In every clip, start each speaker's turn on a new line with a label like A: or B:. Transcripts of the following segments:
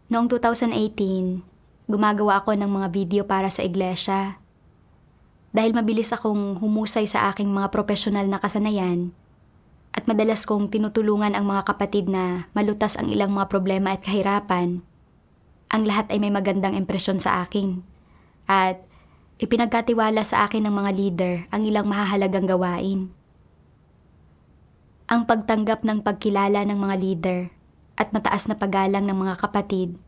A: Noong 2018, gumagawa ako ng mga video para sa iglesia. Dahil mabilis akong humusay sa aking mga profesional na kasanayan at madalas kong tinutulungan ang mga kapatid na malutas ang ilang mga problema at kahirapan, ang lahat ay may magandang impresyon sa akin. At ipinagkatiwala sa akin ng mga leader ang ilang mahahalagang gawain. Ang pagtanggap ng pagkilala ng mga leader at mataas na paggalang ng mga kapatid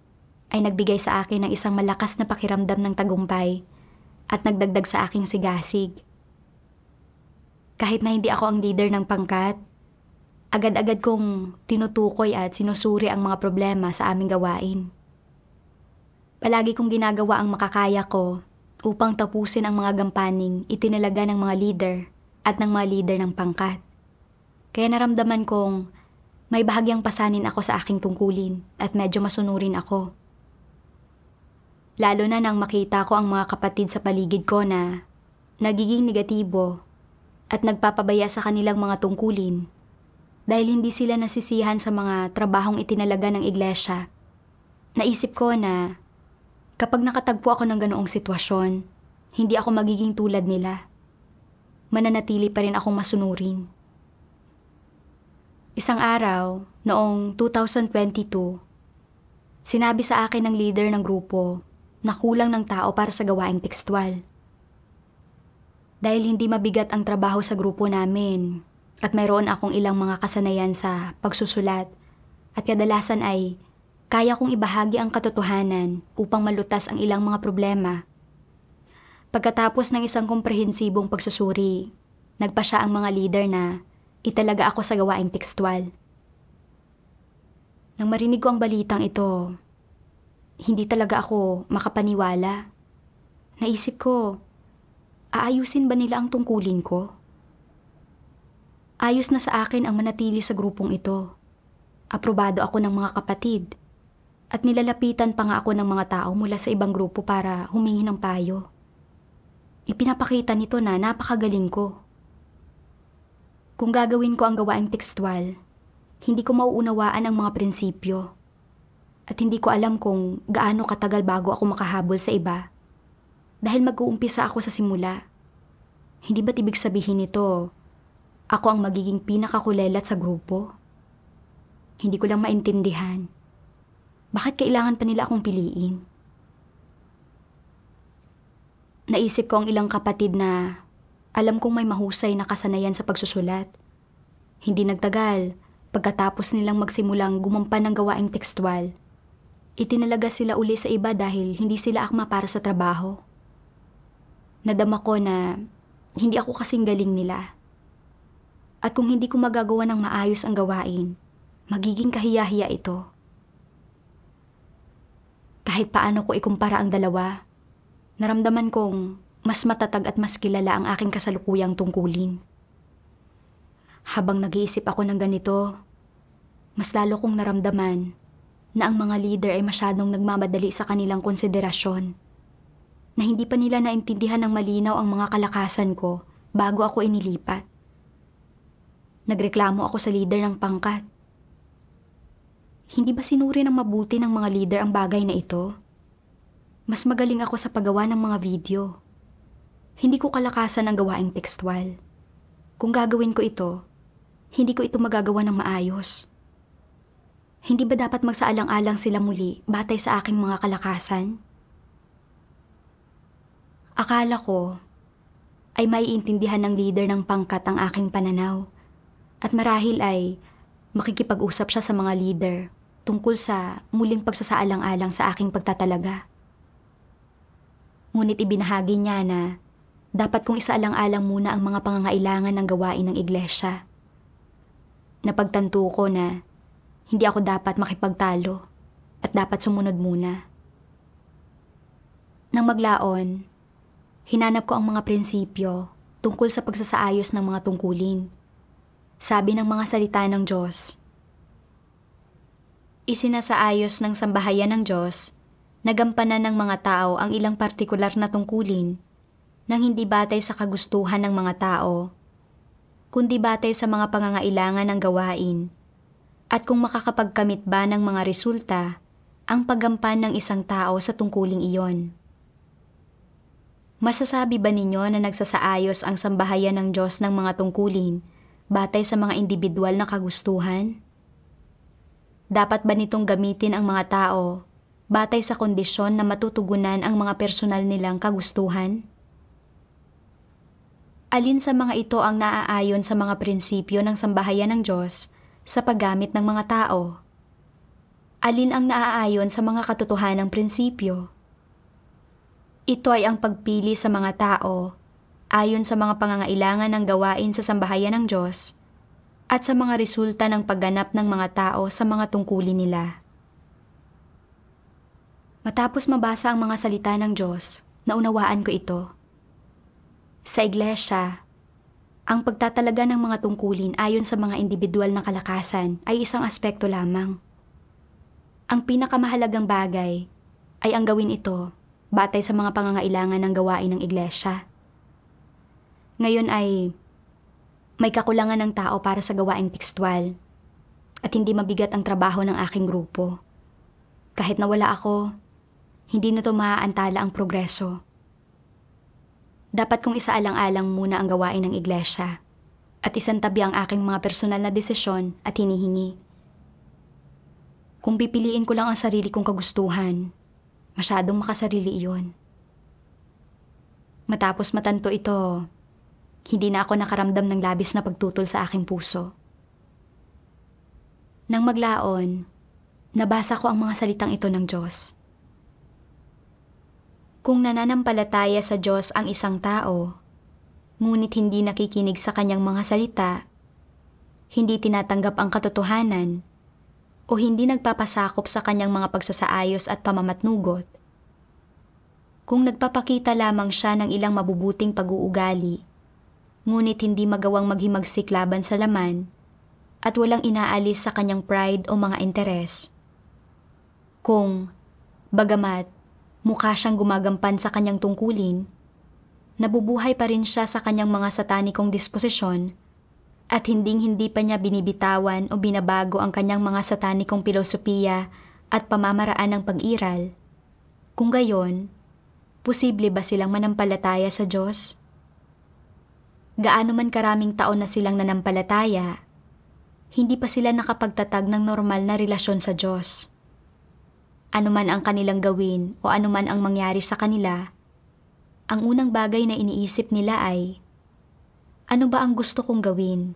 A: ay nagbigay sa akin ng isang malakas na pakiramdam ng tagumpay at nagdagdag sa aking sigasig. Kahit na hindi ako ang leader ng pangkat, agad-agad kong tinutukoy at sinusuri ang mga problema sa aming gawain. Palagi kong ginagawa ang makakaya ko upang tapusin ang mga gampaning itinalaga ng mga leader at ng mga leader ng pangkat. Kaya naramdaman kong may bahagyang pasanin ako sa aking tungkulin at medyo masunurin ako. Lalo na nang makita ko ang mga kapatid sa paligid ko na nagiging negatibo at nagpapabaya sa kanilang mga tungkulin dahil hindi sila nasisihan sa mga trabahong itinalaga ng iglesia. Naisip ko na kapag nakatagpo ako ng ganoong sitwasyon, hindi ako magiging tulad nila. Mananatili pa rin akong masunurin. Isang araw, noong 2022, sinabi sa akin ng leader ng grupo na kulang ng tao para sa gawaing tekstwal. Dahil hindi mabigat ang trabaho sa grupo namin at mayroon akong ilang mga kasanayan sa pagsusulat at kadalasan ay kaya kong ibahagi ang katotohanan upang malutas ang ilang mga problema. Pagkatapos ng isang komprehensibong pagsusuri, nagpa siya ang mga leader na italaga ako sa gawaing tekstwal. Nang marinig ko ang balitang ito, hindi talaga ako makapaniwala. Naisip ko, aayusin ba nila ang tungkulin ko? Ayos na sa akin ang manatili sa grupong ito. Aprobado ako ng mga kapatid. At nilalapitan pa nga ako ng mga tao mula sa ibang grupo para humingi ng payo. Ipinapakita nito na napakagaling ko. Kung gagawin ko ang gawaing tekstwal, hindi ko mauunawaan ang mga prinsipyo. At hindi ko alam kung gaano katagal bago ako makahabol sa iba. Dahil mag-uumpisa ako sa simula. Hindi ba't ibig sabihin nito, ako ang magiging pinakakulelat sa grupo? Hindi ko lang maintindihan. Bakit kailangan pa nila akong piliin? Naisip ko ang ilang kapatid na alam kong may mahusay na kasanayan sa pagsusulat. Hindi nagtagal, pagkatapos nilang magsimulang gumampan ng gawaing tekstwal, itinalaga sila uli sa iba dahil hindi sila akma para sa trabaho. Nadama ko na hindi ako kasing galing nila. At kung hindi ko magagawa ng maayos ang gawain, magiging kahiya-hiya ito. Kahit paano ko ikumpara ang dalawa, naramdaman kong mas matatag at mas kilala ang aking kasalukuyang tungkulin. Habang nag-iisip ako ng ganito, mas lalo kong naramdaman na ang mga leader ay masyadong nagmamadali sa kanilang konsiderasyon, na hindi pa nila naintindihan ng malinaw ang mga kalakasan ko bago ako inilipat. Nagreklamo ako sa leader ng pangkat. Hindi ba sinuri ng mabuti ng mga leader ang bagay na ito? Mas magaling ako sa paggawa ng mga video. Hindi ko kalakasan ang gawaing tekstwal. Kung gagawin ko ito, hindi ko ito magagawa ng maayos. Hindi ba dapat magsaalang-alang sila muli batay sa aking mga kalakasan? Akala ko ay maiintindihan ng leader ng pangkat ang aking pananaw at marahil ay makikipag-usap siya sa mga leader tungkol sa muling pagsasaalang-alang sa aking pagtatalaga. Ngunit ibinahagi niya na dapat kong isaalang-alang muna ang mga pangangailangan ng gawain ng iglesia. Napagtanto ko na hindi ako dapat makipagtalo at dapat sumunod muna. Nang maglaon, hinanap ko ang mga prinsipyo tungkol sa pagsasaayos ng mga tungkulin. Sabi ng mga salita ng Diyos, isinasaayos ng sambahayan ng Diyos, nagampanan ng mga tao ang ilang partikular na tungkulin nang hindi batay sa kagustuhan ng mga tao, kundi batay sa mga pangangailangan ng gawain, at kung makakapagkamit ba ng mga resulta ang paggampan ng isang tao sa tungkuling iyon. Masasabi ba ninyo na nagsasaayos ang sambahayan ng Diyos ng mga tungkulin batay sa mga individual na kagustuhan? Dapat ba nitong gamitin ang mga tao batay sa kondisyon na matutugunan ang mga personal nilang kagustuhan? Alin sa mga ito ang naaayon sa mga prinsipyo ng sambahayan ng Diyos sa paggamit ng mga tao? Alin ang naaayon sa mga katotohanang prinsipyo? Ito ay ang pagpili sa mga tao ayon sa mga pangangailangan ng gawain sa sambahayan ng Diyos at sa mga resulta ng pagganap ng mga tao sa mga tungkulin nila. Matapos mabasa ang mga salita ng Diyos, naunawaan ko ito. Sa iglesia, ang pagtatalaga ng mga tungkulin ayon sa mga individual na kalakasan ay isang aspekto lamang. Ang pinakamahalagang bagay ay ang gawin ito batay sa mga pangangailangan ng gawain ng iglesia. Ngayon ay may kakulangan ng tao para sa gawaing tekstwal at hindi mabigat ang trabaho ng aking grupo. Kahit nawala ako, hindi na ito maaantala ang progreso. Dapat kong isaalang-alang muna ang gawain ng iglesia at isantabi ang aking mga personal na desisyon at hinihingi. Kung pipiliin ko lang ang sarili kong kagustuhan, masyadong makasarili iyon. Matapos matanto ito, hindi na ako nakaramdam ng labis na pagtutol sa aking puso. Nang maglaon, nabasa ko ang mga salitang ito ng Diyos. Kung nananampalataya sa Diyos ang isang tao, ngunit hindi nakikinig sa kanyang mga salita, hindi tinatanggap ang katotohanan, o hindi nagpapasakop sa kanyang mga pagsasaayos at pamamatnugot, kung nagpapakita lamang siya ng ilang mabubuting pag-uugali, ngunit hindi magawang maghimagsik laban sa laman, at walang inaalis sa kanyang pride o mga interes, kung, bagamat, mukha siyang gumagampan sa kanyang tungkulin, nabubuhay pa rin siya sa kanyang mga satanikong disposisyon at hinding-hindi pa niya binibitawan o binabago ang kanyang mga satanikong pilosopiya at pamamaraan ng pag-iral. Kung gayon, posible ba silang manampalataya sa Diyos? Gaano man karaming taon na silang nanampalataya, hindi pa sila nakapagtatag ng normal na relasyon sa Diyos. Ano man ang kanilang gawin o ano man ang mangyari sa kanila, ang unang bagay na iniisip nila ay, ano ba ang gusto kong gawin?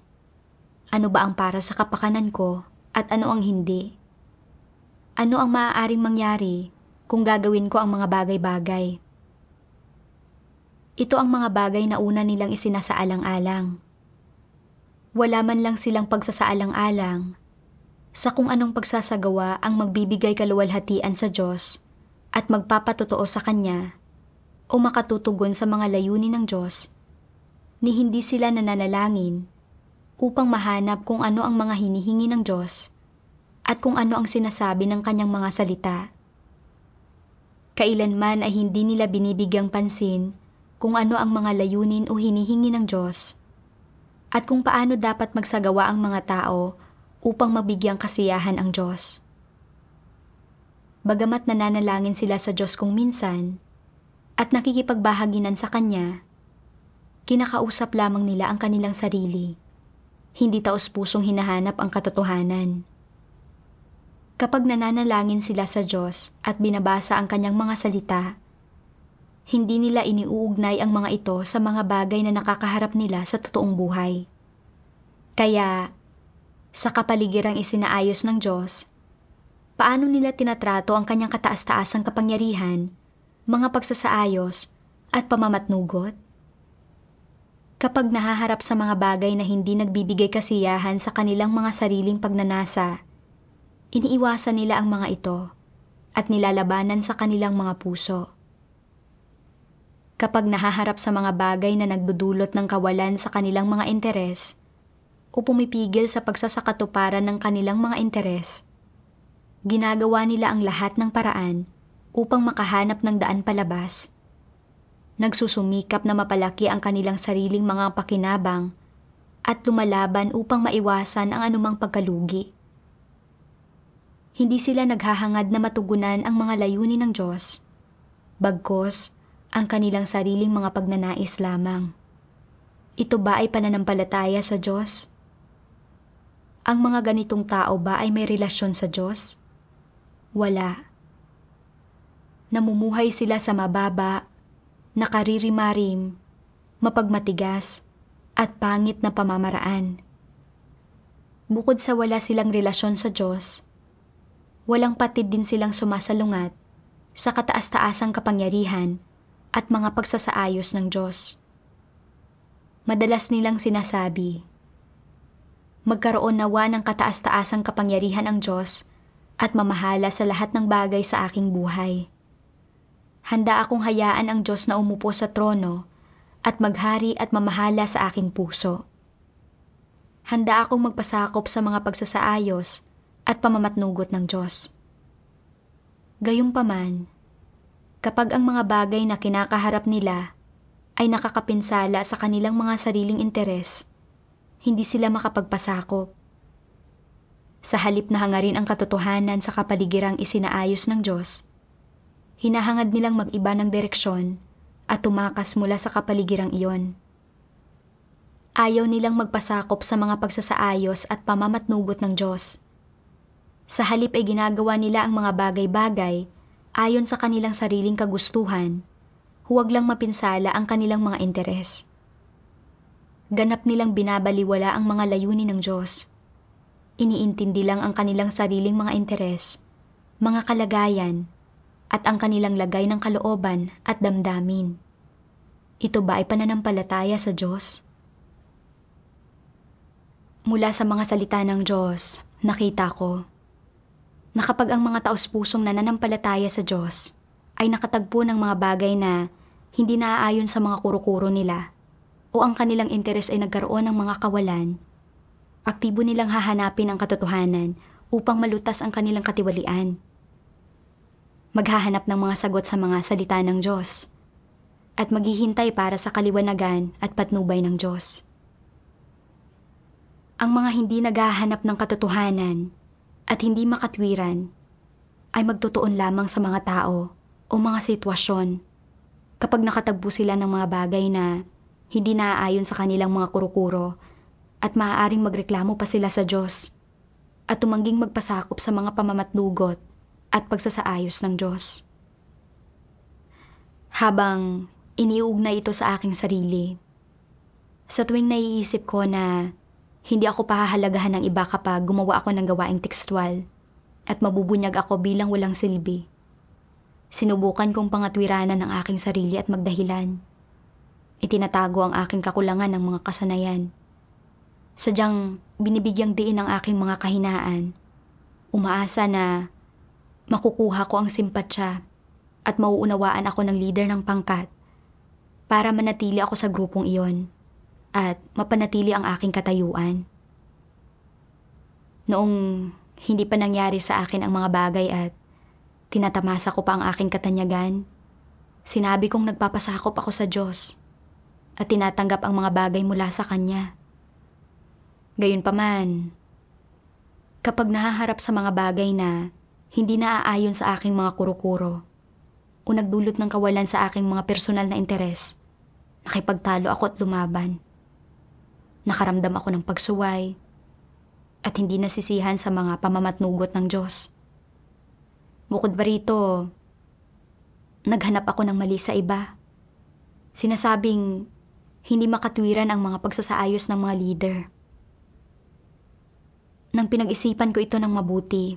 A: Ano ba ang para sa kapakanan ko at ano ang hindi? Ano ang maaaring mangyari kung gagawin ko ang mga bagay-bagay? Ito ang mga bagay na una nilang isinasaalang-alang. Wala man lang silang pagsasaalang-alang sa kung anong pagsasagawa ang magbibigay kaluwalhatian sa Diyos at magpapatotoo sa Kanya o makatutugon sa mga layunin ng Diyos, ni hindi sila nananalangin upang mahanap kung ano ang mga hinihingi ng Diyos at kung ano ang sinasabi ng Kanyang mga salita. Kailanman ay hindi nila binibigyang pansin kung ano ang mga layunin o hinihingi ng Diyos at kung paano dapat magsagawa ang mga tao upang mabigyang kasiyahan ang Diyos. Bagamat nananalangin sila sa Diyos kung minsan at nakikipagbahaginan sa Kanya, kinakausap lamang nila ang kanilang sarili, hindi taos-pusong hinahanap ang katotohanan. Kapag nananalangin sila sa Diyos at binabasa ang Kanyang mga salita, hindi nila iniuugnay ang mga ito sa mga bagay na nakakaharap nila sa totoong buhay. Kaya, sa kapaligirang isinaayos ng Diyos, paano nila tinatrato ang Kanyang kataas-taasang kapangyarihan, mga pagsasaayos at pamamatnugot? Kapag nahaharap sa mga bagay na hindi nagbibigay kasiyahan sa kanilang mga sariling pagnanasa, iniiwasan nila ang mga ito at nilalabanan sa kanilang mga puso. Kapag nahaharap sa mga bagay na nagdudulot ng kawalan sa kanilang mga interes o pumipigil sa pagsasakatuparan ng kanilang mga interes, ginagawa nila ang lahat ng paraan upang makahanap ng daan palabas. Nagsusumikap na mapalaki ang kanilang sariling mga pakinabang at lumalaban upang maiwasan ang anumang pagkalugi. Hindi sila naghahangad na matugunan ang mga layunin ng Diyos, bagkus ang kanilang sariling mga pagnanais lamang. Ito ba ay pananampalataya sa Diyos? Ang mga ganitong tao ba ay may relasyon sa Diyos? Wala. Namumuhay sila sa mababa, nakaririmarim, mapagmatigas, at pangit na pamamaraan. Bukod sa wala silang relasyon sa Diyos, walang patid din silang sumasalungat sa kataas-taasang kapangyarihan at mga pagsasaayos ng Diyos. Madalas nilang sinasabi, magkaroon nawa ng kataas-taasang kapangyarihan ang Diyos at mamahala sa lahat ng bagay sa aking buhay. Handa akong hayaan ang Diyos na umupo sa trono at maghari at mamahala sa aking puso. Handa akong magpasakop sa mga pagsasaayos at pamamatnugot ng Diyos. Gayunpaman, kapag ang mga bagay na kinakaharap nila ay nakakapinsala sa kanilang mga sariling interes, hindi sila makapagpasakop. Sa halip na hangarin ang katotohanan sa kapaligirang isinaayos ng Diyos, hinahangad nilang mag-iba ng direksyon at tumakas mula sa kapaligirang iyon. Ayaw nilang magpasakop sa mga pagsasaayos at pamamatnugot ng Diyos. Sa halip ay ginagawa nila ang mga bagay-bagay ayon sa kanilang sariling kagustuhan, huwag lang mapinsala ang kanilang mga interes. Ganap nilang binabaliwala ang mga layunin ng Diyos. Iniintindi lang ang kanilang sariling mga interes, mga kalagayan, at ang kanilang lagay ng kalooban at damdamin. Ito ba ay pananampalataya sa Diyos? Mula sa mga salita ng Diyos, nakita ko na kapag ang mga taos-pusong nananampalataya sa Diyos ay nakatagpo ng mga bagay na hindi naaayon sa mga kuro-kuro nila o ang kanilang interes ay nagkaroon ng mga kawalan, aktibo nilang hahanapin ang katotohanan upang malutas ang kanilang katiwalian. Maghahanap ng mga sagot sa mga salita ng Diyos at maghihintay para sa kaliwanagan at patnubay ng Diyos. Ang mga hindi naghahanap ng katotohanan at hindi makatwiran ay magtutuon lamang sa mga tao o mga sitwasyon kapag nakatagpo sila ng mga bagay na hindi naaayon sa kanilang mga kuro-kuro at maaaring magreklamo pa sila sa Diyos at tumangging magpasakop sa mga pamamatnugot at pagsasaayos ng Diyos. Habang iniuugnay ito sa aking sarili, sa tuwing naiisip ko na hindi ako pahahalagahan ng iba kapag gumawa ako ng gawaing tekstwal at mabubunyag ako bilang walang silbi, sinubukan kong pangatwiranan ng aking sarili at magdahilan. Itinatago ang aking kakulangan ng mga kasanayan. Sadyang binibigyang diin ang aking mga kahinaan. Umaasa na makukuha ko ang simpatsya at mauunawaan ako ng leader ng pangkat para manatili ako sa grupong iyon at mapanatili ang aking katayuan. Noong hindi pa nangyari sa akin ang mga bagay at tinatamasa ko pa ang aking katanyagan, sinabi kong nagpapasakop ako sa Diyos at tinatanggap ang mga bagay mula sa Kanya. Gayunpaman, kapag nahaharap sa mga bagay na hindi naaayon sa aking mga kuro-kuro o nagdulot ng kawalan sa aking mga personal na interes, nakipagtalo ako at lumaban. Nakaramdam ako ng pagsuway at hindi nasisihan sa mga pamamatnugot ng Diyos. Bukod ba rito, naghanap ako ng mali sa iba. Sinasabing hindi makatwiran ang mga pagsasaayos ng mga leader. Nang pinag-isipan ko ito ng mabuti,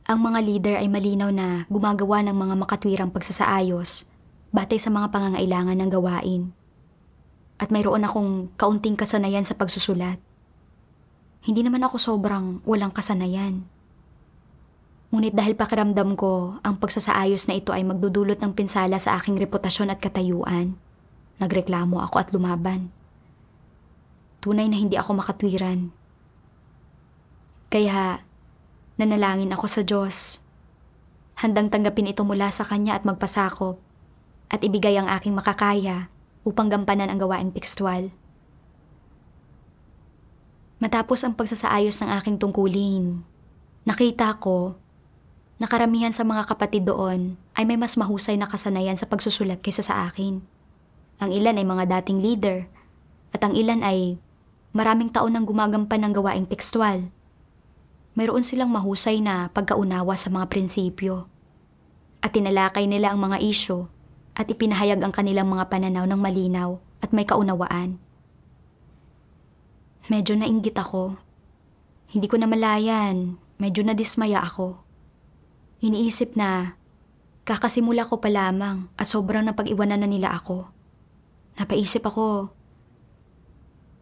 A: ang mga leader ay malinaw na gumagawa ng mga makatwirang pagsasaayos batay sa mga pangangailangan ng gawain. At mayroon akong kaunting kasanayan sa pagsusulat. Hindi naman ako sobrang walang kasanayan. Ngunit dahil pakiramdam ko ang pagsasaayos na ito ay magdudulot ng pinsala sa aking reputasyon at katayuan, nagreklamo ako at lumaban. Tunay na hindi ako makatwiran. Kaya nanalangin ako sa Diyos. Handang tanggapin ito mula sa Kanya at magpasakop at ibigay ang aking makakaya upang gampanan ang gawaing tekstwal. Matapos ang pagsasaayos ng aking tungkulin, Nakita ko na karamihan sa mga kapatid doon ay may mas mahusay na kasanayan sa pagsusulat kaysa sa akin. Ang ilan ay mga dating leader at ang ilan ay maraming taon nang gumagampan ng gawaing tekstwal. Mayroon silang mahusay na pagkaunawa sa mga prinsipyo at tinalakay nila ang mga isyu at ipinahayag ang kanilang mga pananaw ng malinaw at may kaunawaan. Medyo nainggit ako. Hindi ko namalayan, medyo nadismaya ako. Iniisip na kakasimula ko pa lamang at sobrang napag-iwanan na nila ako. Napaisip ako,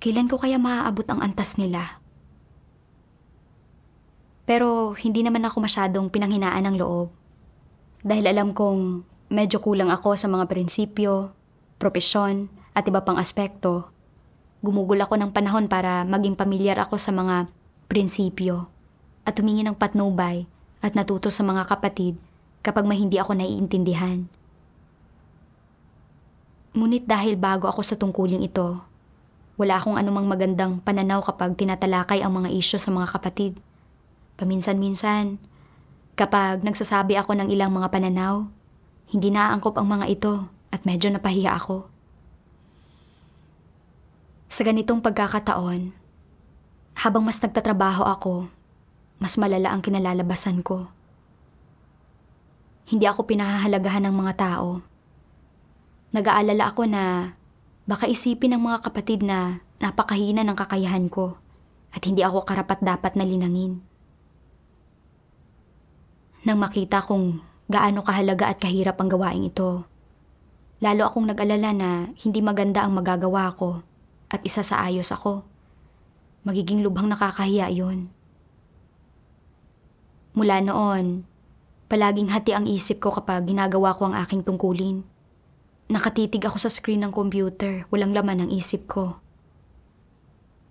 A: kailan ko kaya maaabot ang antas nila? Pero hindi naman ako masyadong pinanghinaan ng loob. Dahil alam kong medyo kulang ako sa mga prinsipyo, propesyon at iba pang aspekto. Gumugol ako ng panahon para maging pamilyar ako sa mga prinsipyo at humingi ng patnubay at natuto sa mga kapatid kapag may hindi ako naiintindihan. Ngunit dahil bago ako sa tungkuling ito, wala akong anumang magandang pananaw kapag tinatalakay ang mga isyu sa mga kapatid. Paminsan-minsan, kapag nagsasabi ako ng ilang mga pananaw, hindi naaangkop ang mga ito at medyo napahiya ako. Sa ganitong pagkakataon, habang mas nagtatrabaho ako, mas malala ang kinalalabasan ko. Hindi ako pinahahalagahan ng mga tao. Nag-aalala ako na baka isipin ng mga kapatid na napakahina ng kakayahan ko at hindi ako karapat-dapat na linangin. Nang makita kong gaano kahalaga at kahirap ang gawaing ito, lalo akong nag-alala na hindi maganda ang magagawa ko at isa sa ayos ako. Magiging lubhang nakakahiya yun. Mula noon, palaging hati ang isip ko kapag ginagawa ko ang aking tungkulin. Nakatitig ako sa screen ng computer, walang laman ang isip ko.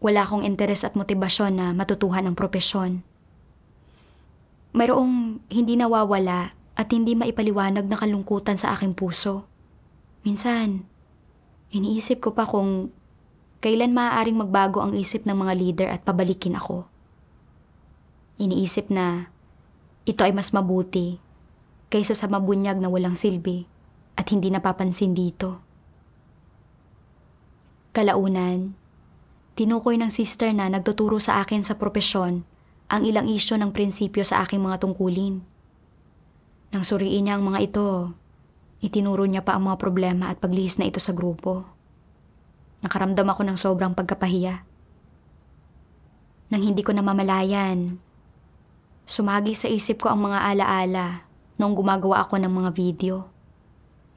A: Wala akong interes at motibasyon na matutuhan ang propesyon. Mayroong hindi nawawala at hindi maipaliwanag na kalungkutan sa aking puso. Minsan, iniisip ko pa kung kailan maaaring magbago ang isip ng mga leader at pabalikin ako. Iniisip na ito ay mas mabuti kaysa sa mabunyag na walang silbi at hindi napapansin dito. Kalaunan, tinukoy ng sister na nagtuturo sa akin sa propesyon ang ilang isyu ng prinsipyo sa aking mga tungkulin. Nang suriin niya ang mga ito, itinuro niya pa ang mga problema at paglihis na ito sa grupo. Nakaramdam ako ng sobrang pagkapahiya. Nang hindi ko namamalayan, sumagi sa isip ko ang mga alaala noong gumagawa ako ng mga video.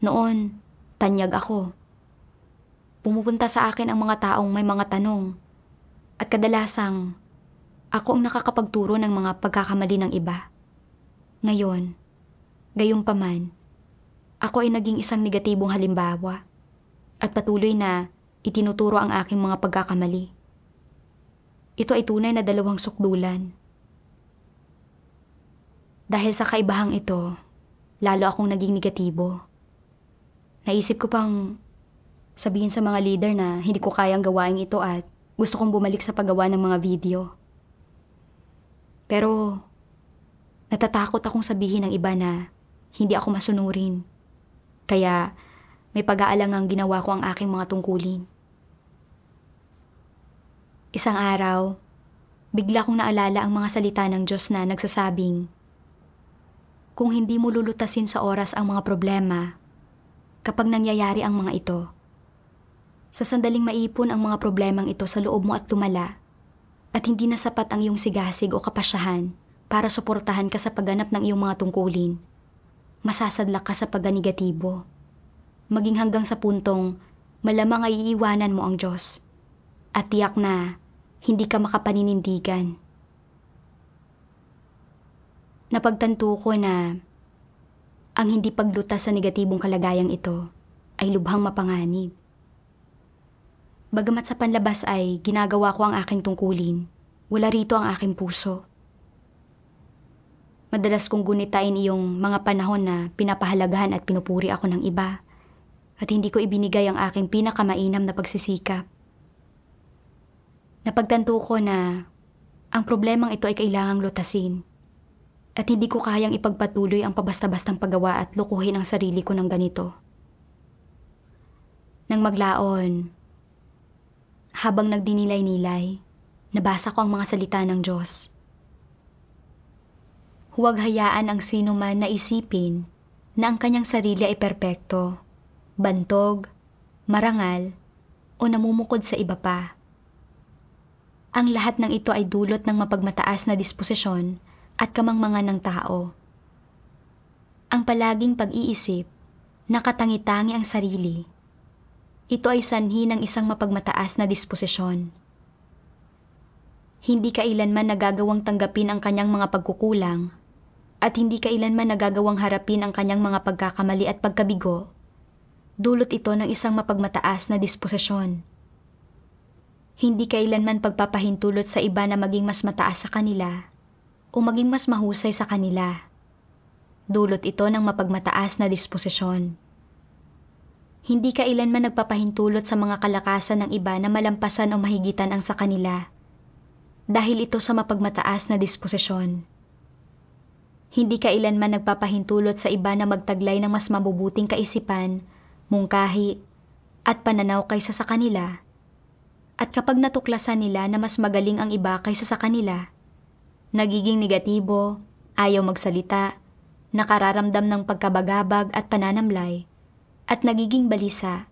A: Noon, tanyag ako. Pumupunta sa akin ang mga taong may mga tanong at kadalasang ako ang nakakapagturo ng mga pagkakamali ng iba. Ngayon, gayunpaman, ako ay naging isang negatibong halimbawa at patuloy na itinuturo ang aking mga pagkakamali. Ito ay tunay na dalawang sukdulan. Dahil sa kaibahang ito, lalo akong naging negatibo. Naisip ko pang sabihin sa mga leader na hindi ko kayang gawain ito at gusto kong bumalik sa paggawa ng mga video. Pero natatakot akong sabihin ng iba na hindi ako masunurin. Kaya may pag-aalangang ginawa ko ang aking mga tungkulin. Isang araw, bigla kong naalala ang mga salita ng Diyos na nagsasabing, kung hindi mo lulutasin sa oras ang mga problema, kapag nangyayari ang mga ito, sa sandaling maipon ang mga problemang ito sa loob mo at tumala, at hindi na sapat ang iyong sigasig o kapasyahan para suportahan ka sa pagganap ng iyong mga tungkulin, masasadlak ka sa pagganegatibo. Maging hanggang sa puntong malamang ay iiwanan mo ang Diyos at tiyak na hindi ka makapaninindigan. Napagtanto ko na ang hindi paglutas sa negatibong kalagayang ito ay lubhang mapanganib. Bagamat sa panlabas ay ginagawa ko ang aking tungkulin, wala rito ang aking puso. Madalas kong gunitain iyong mga panahon na pinapahalagahan at pinupuri ako ng iba at hindi ko ibinigay ang aking pinakamainam na pagsisikap. Napagtanto ko na ang problemang ito ay kailangang lutasin At hindi ko kayang ipagpatuloy ang pabasta-bastang paggawa at lukuhin ang sarili ko ng ganito. Nang maglaon, habang nagdinilay-nilay, nabasa ko ang mga salita ng Diyos. Huwag hayaan ang sino man na isipin na ang kanyang sarili ay perpekto, bantog, marangal, o namumukod sa iba pa. Ang lahat ng ito ay dulot ng mapagmataas na disposisyon at kamangmangan ng tao. Ang palaging pag-iisip na katangi-tangi ang sarili, ito ay sanhi ng isang mapagmataas na disposisyon. Hindi kailanman nagagawang tanggapin ang kanyang mga pagkukulang at hindi kailanman nagagawang harapin ang kanyang mga pagkakamali at pagkabigo, dulot ito ng isang mapagmataas na disposisyon. Hindi kailanman pagpapahintulot sa iba na maging mas mataas sa kanila o maging mas mahusay sa kanila. Dulot ito ng mapagmataas na disposisyon. Hindi kailanman nagpapahintulot sa mga kalakasan ng iba na malampasan o mahigitan ang sa kanila, dahil ito sa mapagmataas na disposisyon. Hindi kailanman nagpapahintulot sa iba na magtaglay ng mas mabubuting kaisipan, mungkahi, at pananaw kaysa sa kanila. At kapag natuklasan nila na mas magaling ang iba kaysa sa kanila, nagiging negatibo, ayaw magsalita, nakararamdam ng pagkabagabag at pananamlay, at nagiging balisa.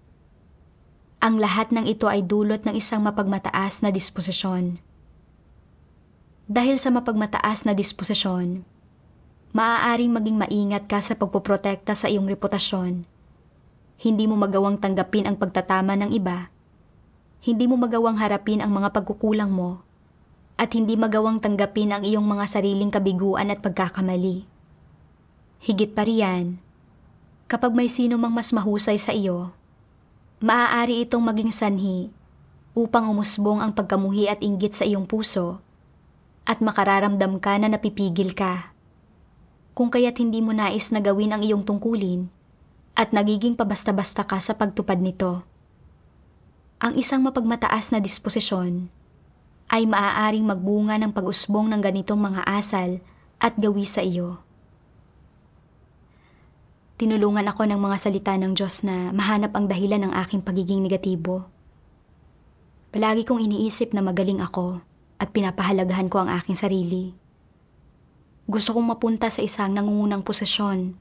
A: Ang lahat ng ito ay dulot ng isang mapagmataas na disposisyon. Dahil sa mapagmataas na disposisyon, maaaring maging maingat ka sa pagpoprotekta sa iyong reputasyon. Hindi mo magawang tanggapin ang pagtatama ng iba. Hindi mo magawang harapin ang mga pagkukulang mo. At hindi magawang tanggapin ang iyong mga sariling kabiguan at pagkakamali. Higit pa riyan, kapag may sino mang mas mahusay sa iyo, maaari itong maging sanhi upang umusbong ang pagkamuhi at inggit sa iyong puso at makararamdam ka na napipigil ka. Kung kaya't hindi mo nais na gawin ang iyong tungkulin at nagiging pabasta-basta ka sa pagtupad nito. Ang isang mapagmataas na disposisyon ay maaaring magbunga ng pag-usbong ng ganitong mga asal at gawi sa iyo. Tinulungan ako ng mga salita ng Diyos na mahanap ang dahilan ng aking pagiging negatibo. Palagi kong iniisip na magaling ako at pinapahalagahan ko ang aking sarili. Gusto kong mapunta sa isang nangungunang posisyon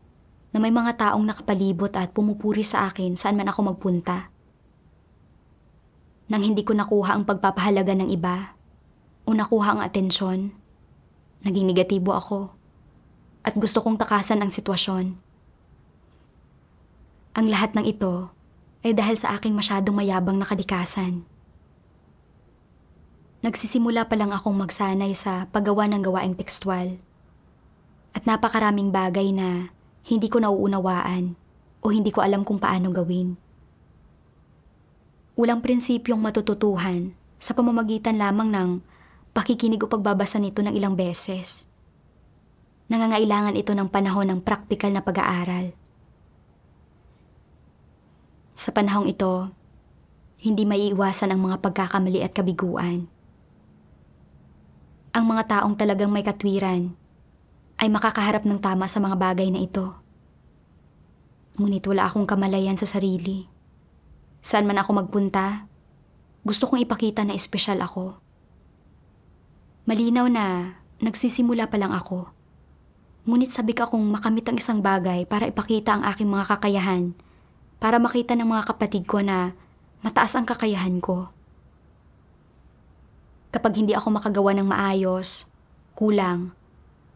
A: na may mga taong nakapalibot at pumupuri sa akin saan man ako magpunta. Nang hindi ko nakuha ang pagpapahalaga ng iba o nakuha ang atensyon, naging negatibo ako at gusto kong takasan ang sitwasyon. Ang lahat ng ito ay dahil sa aking masyadong mayabang na kalikasan. Nagsisimula pa lang akong magsanay sa paggawa ng gawaing tekstwal. At napakaraming bagay na hindi ko nauunawaan o hindi ko alam kung paano gawin. Walang prinsipyong matututuhan sa pamamagitan lamang ng pakikinig o pagbabasa nito ng ilang beses. Nangangailangan ito ng panahon ng praktikal na pag-aaral. Sa panahong ito, hindi maiiwasan ang mga pagkakamali at kabiguan. Ang mga taong talagang may katwiran ay makakaharap ng tama sa mga bagay na ito. Ngunit wala akong kamalayan sa sarili. Saan man ako magpunta, gusto kong ipakita na espesyal ako. Malinaw na nagsisimula pa lang ako. Ngunit sabik akong makamit ang isang bagay para ipakita ang aking mga kakayahan, para makita ng mga kapatid ko na mataas ang kakayahan ko. Kapag hindi ako makagawa ng maayos, kulang,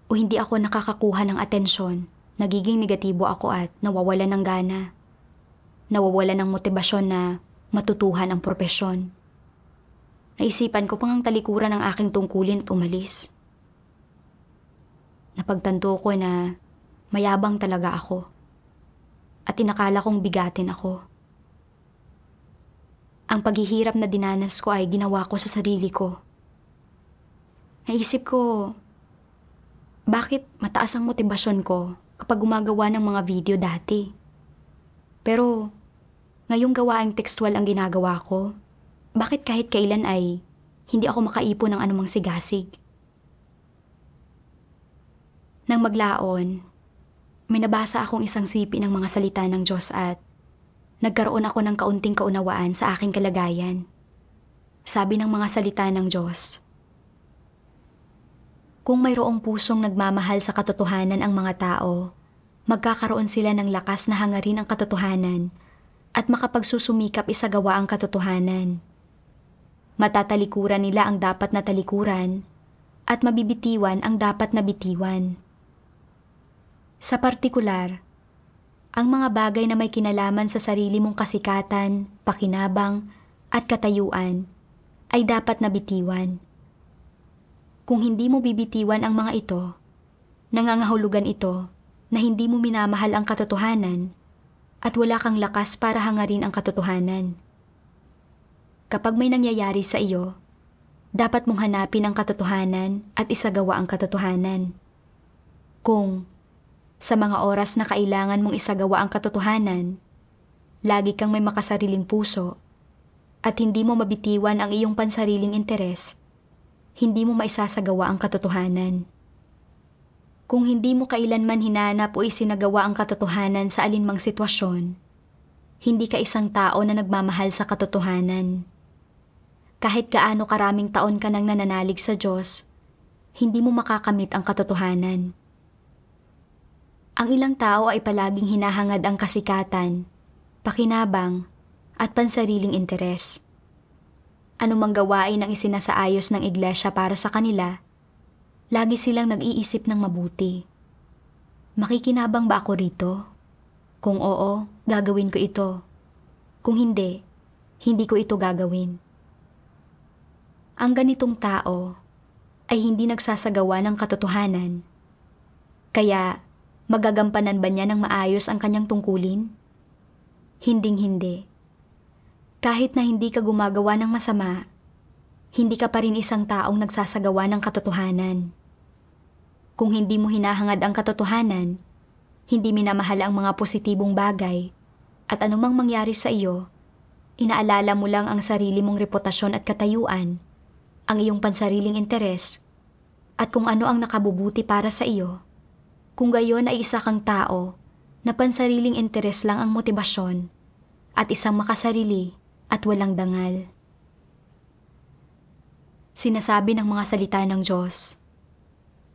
A: o hindi ako nakakakuha ng atensyon, nagiging negatibo ako at nawawalan ng gana. Nawawalan ng motibasyon na matutuhan ang propesyon. Naisipan ko pang ang talikuran ng aking tungkulin at umalis. Napagtanto ko na mayabang talaga ako at inakala kong bigatin ako. Ang paghihirap na dinanas ko ay ginawa ko sa sarili ko. Naisip ko, bakit mataas ang motibasyon ko kapag gumagawa ng mga video dati? Pero ngayong gawaing tekstwal ang ginagawa ko, bakit kahit kailan ay hindi ako makaipon ng anumang sigasig? Nang maglaon, may nabasa akong isang sipi ng mga salita ng Diyos at nagkaroon ako ng kaunting kaunawaan sa aking kalagayan. Sabi ng mga salita ng Diyos, kung mayroong pusong nagmamahal sa katotohanan ang mga tao, magkakaroon sila ng lakas na hangarin ang katotohanan at makapagsusumikap isagawa ang katotohanan. Matatalikuran nila ang dapat na talikuran at mabibitiwan ang dapat na bitiwan. Sa partikular, ang mga bagay na may kinalaman sa sarili mong kasikatan, pakinabang, at katayuan ay dapat na bitiwan. Kung hindi mo bibitiwan ang mga ito, nangangahulugan ito na hindi mo minamahal ang katotohanan at wala kang lakas para hangarin ang katotohanan. Kapag may nangyayari sa iyo, dapat mong hanapin ang katotohanan at isagawa ang katotohanan. Kung sa mga oras na kailangan mong isagawa ang katotohanan, lagi kang may makasariling puso at hindi mo mabitiwan ang iyong pansariling interes, hindi mo maisasagawa ang katotohanan. Kung hindi mo kailanman hinanap o isinagawa ang katotohanan sa alinmang sitwasyon, hindi ka isang tao na nagmamahal sa katotohanan. Kahit gaano karaming taon ka nang nananalig sa Diyos, hindi mo makakamit ang katotohanan. Ang ilang tao ay palaging hinahangad ang kasikatan, pakinabang, at pansariling interes. Anumang gawain ang isinasaayos ng iglesia para sa kanila, lagi silang nag-iisip ng mabuti. Makikinabang ba ako rito? Kung oo, gagawin ko ito. Kung hindi, hindi ko ito gagawin. Ang ganitong tao ay hindi nagsasagawa ng katotohanan. Kaya, magagampanan ba niya ng maayos ang kanyang tungkulin? Hinding-hindi. Kahit na hindi ka gumagawa ng masama, hindi ka pa rin isang taong nagsasagawa ng katotohanan. Kung hindi mo hinahangad ang katotohanan, hindi minamahal ang mga positibong bagay, at anumang mangyari sa iyo, inaalala mo lang ang sarili mong reputasyon at katayuan, ang iyong pansariling interes, at kung ano ang nakabubuti para sa iyo, kung gayon ay isa kang tao na pansariling interes lang ang motibasyon at isang makasarili at walang dangal. Sinasabi ng mga salita ng Diyos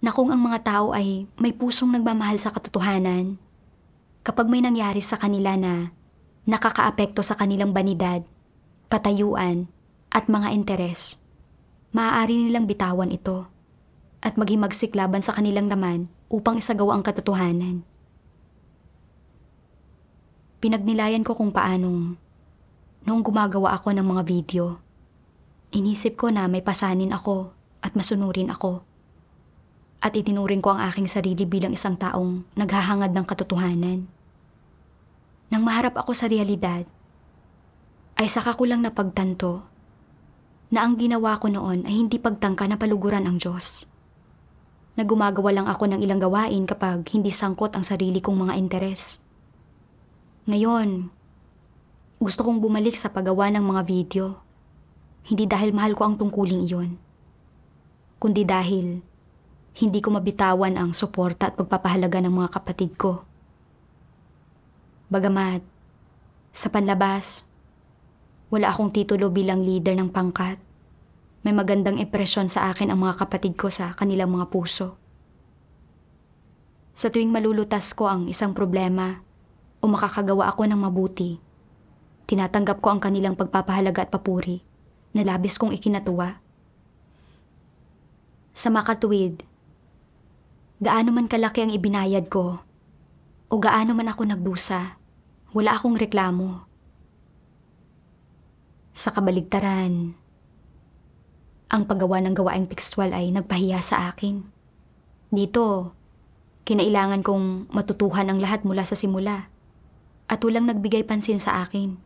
A: na kung ang mga tao ay may pusong nagmamahal sa katotohanan, kapag may nangyari sa kanila na nakakaapekto sa kanilang banidad, katayuan, at mga interes, maaari nilang bitawan ito at maghimagsik laban sa kanilang laman upang isagawa ang katotohanan. Pinagnilayan ko kung paanong noong gumagawa ako ng mga video, inisip ko na may pasanin ako at masunurin ako. At itinuring ko ang aking sarili bilang isang taong naghahangad ng katotohanan. Nang maharap ako sa realidad, ay saka ko lang napagtanto na ang ginawa ko noon ay hindi pagtangka na paluguran ang Diyos. Na gumagawa lang ako ng ilang gawain kapag hindi sangkot ang sarili kong mga interes. Ngayon, gusto kong bumalik sa paggawa ng mga video. Hindi dahil mahal ko ang tungkuling iyon, kundi dahil hindi ko mabitawan ang suporta at pagpapahalaga ng mga kapatid ko. Bagamat, sa panlabas, wala akong titulo bilang leader ng pangkat, may magandang impresyon sa akin ang mga kapatid ko sa kanilang mga puso. Sa tuwing malulutas ko ang isang problema o makakagawa ako ng mabuti, tinatanggap ko ang kanilang pagpapahalaga at papuri na labis kong ikinatuwa. Sa makatuwid, gaano man kalaki ang ibinayad ko o gaano man ako nagdusa, wala akong reklamo. Sa kabaligtaran, ang paggawa ng gawaing tekstwal ay nagpahiya sa akin. Dito, kinailangan kong matutuhan ang lahat mula sa simula at walang nagbigay pansin sa akin.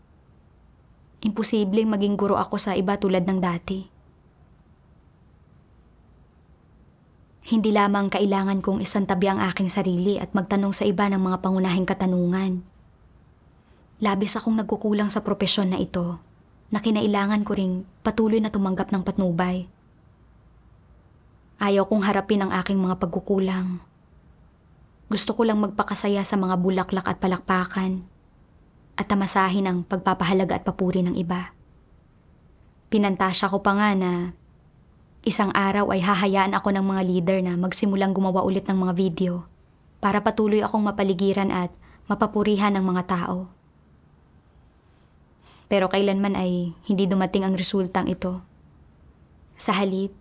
A: Imposibleng maging guro ako sa iba tulad ng dati. Hindi lamang kailangan kong isantabi ang aking sarili at magtanong sa iba ng mga pangunahing katanungan. Labis akong nagkukulang sa propesyon na ito na kinailangan ko ring patuloy na tumanggap ng patnubay. Ayaw kong harapin ang aking mga pagkukulang. Gusto ko lang magpakasaya sa mga bulaklak at palakpakan at tamasahin ang pagpapahalaga at papuri ng iba. Pinantasya ko pa nga na isang araw ay hahayaan ako ng mga leader na magsimulang gumawa ulit ng mga video para patuloy akong mapaligiran at mapapurihan ng mga tao. Pero kailanman ay hindi dumating ang resultang ito. Sa halip,